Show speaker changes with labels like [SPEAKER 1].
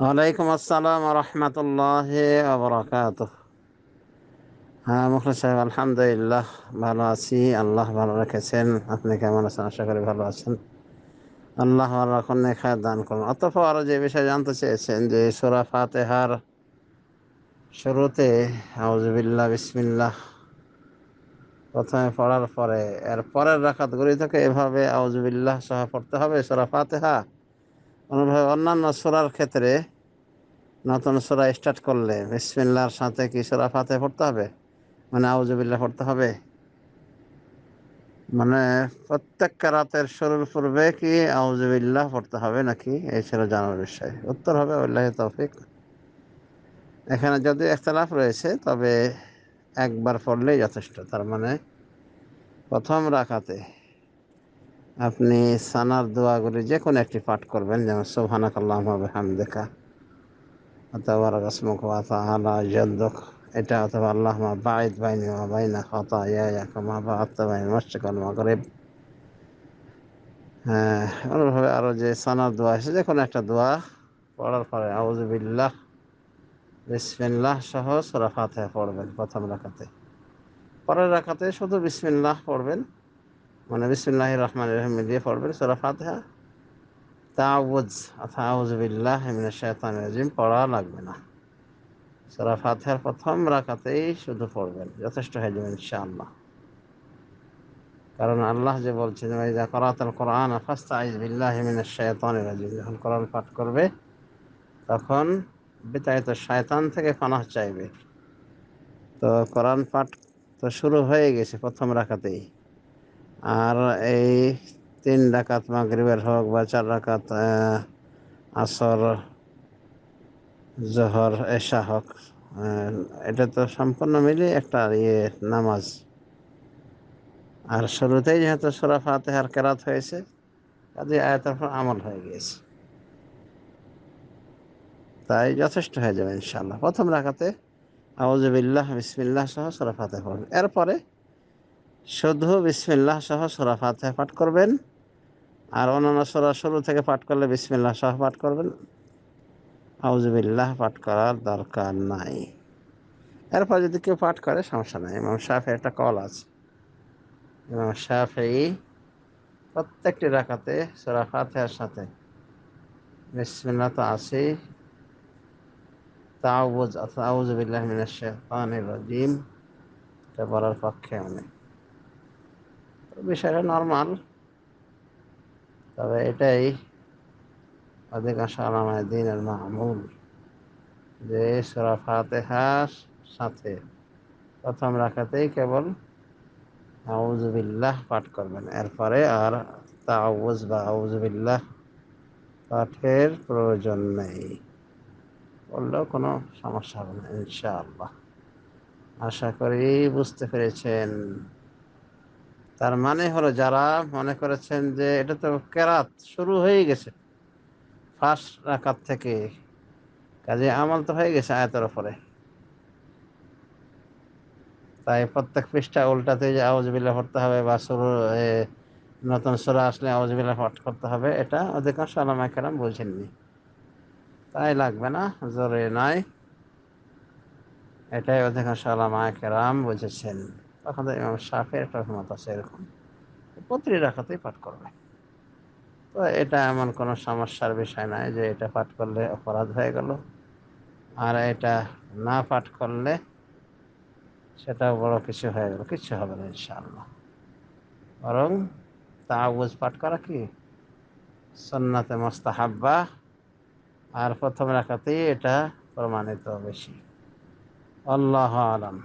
[SPEAKER 1] ওয়ালাইকুম আসসালাম রহমতুল্লাহি ওয়া বারাকাতুহ। হ্যাঁ, মুখলেস সাহেব, আলহামদুলিল্লাহ ভালো আছি। আল্লাহ ভালো রেখেছেন। আপনি কেমন আছেন? আশা করি ভালো আছেন। আল্লাহ ভালো রাখুন, নেখায় দান করুন। অতঃপর আরো যে বিষয়ে জানতে চেয়েছেন যে সূরা ফাতিহার শুরুতে আউযুবিল্লাহ বিসমিল্লাহ প্রথমে পড়ার পরে এর পরের রাকাতগুলি থেকে এভাবে আউযুবিল্লাহ সহ পড়তে হবে সূরা ফাতিহা। অনুভাবে অন্যান্য সূরার ক্ষেত্রে নতুন সূরা স্টার্ট করলে বিসমিল্লাহর সাথে কি সূরা ফাতিহা পড়তে হবে, মানে আউযুবিল্লাহ পড়তে হবে? মানে প্রত্যেক কেরাতের শুরুর পূর্বে কি আউযুবিল্লাহ পড়তে হবে নাকি? এই ছিল জানার বিষয়। উত্তর হবে ওয়াল্লাহি তৌফিক। এখানে যদি ইখতিলাফ রয়েছে তবে একবার পড়লেই যথেষ্ট। তার মানে প্রথম রাকাতে আপনি সানার দোয়াগুলি যে কোনো একটি পাঠ করবেন, যেমন সুবহানাকাল্লাহুম্মা ওয়া বিহামদিকা অথবা রাসমুকা ওয়া তাআলা জাদ্দুক, এটা, অথবা আল্লাহুম্মা বাঈদ বাইনি ওয়া বাইনা খাতায়ায়া কামা বা'আদতা বাইনাল মাশরিকি ওয়াল মাগরিব। হ্যাঁ, অনুরূপভাবে আরও যে সানার দোয়া আছে, যে কোনো একটা দোয়া পড়ার পরে আউযুবিল্লাহ বিসমিল্লাহ সহ সূরা ফাতিহা পড়বেন প্রথম রাকাতে। পরের রাকাতে শুধু বিসমিল্লাহ পড়বেন, মানে বিসমিল্লাহির রহমানির রহিম দিয়ে পড়বেন সূরা ফাতিহা। তাআউযু অর্থাৎ আউযুবিল্লাহি মিনাশ শাইতানির রাজিম পড়া লাগবে না। সূরা ফাতিহার প্রথম রাকাতেই শুধু পড়বেন, যথেষ্ট হয়ে যাবে ইনশাআল্লাহ। কারণ আল্লাহ যে বলছেন, ওয়াইযা ক্বরা'তাল কুরআনা ফাসতা'iয বিল্লাহি মিনাশ শাইতানির রাজিম, যখন কোরআন পাঠ করবে তখন বিতাড়িত শয়তান থেকে পানাহ চাইবে। তো কোরআন পাঠ তো শুরু হয়ে গেছে প্রথম রাকাতেই। আর এই ৩ রাকাত মাগরিবের হোক বা ৪ রাকাত আসর, জোহর, এশা হোক, এটা তো সম্পূর্ণ মিলিয়ে একটা নামাজ। আর শুরুতেই যেহেতু সূরা ফাতিহার কেরাত হয়েছে, কাজেই আয়াতের উপর আমল হয়ে গিয়েছে, তাই যথেষ্ট হয়ে যাবে ইনশাআল্লাহ। প্রথম রাকাতে আউযুবিল্লাহ বিসমিল্লাহ সহ সূরা ফাতিহা পড়বেন। এরপরে শুধু বিসমিল্লাহ সহ সূরা ফাতিহা পাঠ করবেন। আর অন্যান্য সূরা শুরু থেকে পাঠ করলে বিসমিল্লাহ সহ পাঠ করবেন, আউযুবিল্লাহ পাঠ করার দরকার নাই। এরপর যদি কেউ পাঠ করে সমস্যা নাই। ইমাম শাফিঈর একটা কল আছে। ইমাম শাফিঈ প্রত্যেকটি রাকাতে সূরা ফাতিহার সাথে বিসমিল্লাহ তো আছেই, তাআউযু অর্থাৎ আউযু বিল্লাহি মিনাশ শাইতানির রাজিম এটা বলার পক্ষে অনেক। বিষয়টা নরমাল, তবে এটাই অধিকাংশ উলামায়ে দ্বীনের মা'মুল, যে সূরা ফাতিহার সাথে প্রথম রাকাতেই কেবল আউযু বিল্লাহ পাঠ করবেন। এরপরে আর তাআউযু বা আউযু বিল্লাহ পাঠের প্রয়োজন নেই। বললেও কোনো সমস্যা হবে না ইনশাআল্লাহ। আশা করি বুঝতে পেরেছেন। তার মানে হলো, যারা মনে করেছেন যে এটা তো কেরাত শুরু হয়ে গেছে ফার্স্ট রাকাত থেকে, কাজে আমল তো হয়ে গেছে আয়াতের উপরে, তাই প্রত্যেক পৃষ্ঠা উল্টাতে যে আউযুবিল্লাহ পড়তে হবে বা শুরু নতুন সূরা আসলে আউযুবিল্লাহ পাঠ করতে হবে, এটা অধিকাংশ উলামায়ে কেরাম বোঝেননি। তাই লাগবে না, জরুরি নয়। এটাই অধিকাংশ উলামায়ে কেরাম বুঝেছেন। তখন ইমাম শাফিঈর একটা মত আছে এরকম, প্রতিটি রাকাতেই পাঠ করবে। তো এটা এমন কোনো সমস্যার বিষয় নয় যে এটা পাঠ করলে অপরাধ হয়ে গেল, আর এটা না পাঠ করলে সেটাও বড় কিছু হয়ে গেল। কিচ্ছু হবে না ইনশাআল্লাহ। বরং তাআউযু পাঠ করা কি সুন্নাতে মুস্তাহাব্বা, আর প্রথম রাকাতেই এটা প্রমাণিত বেশি। আল্লাহু আলাম।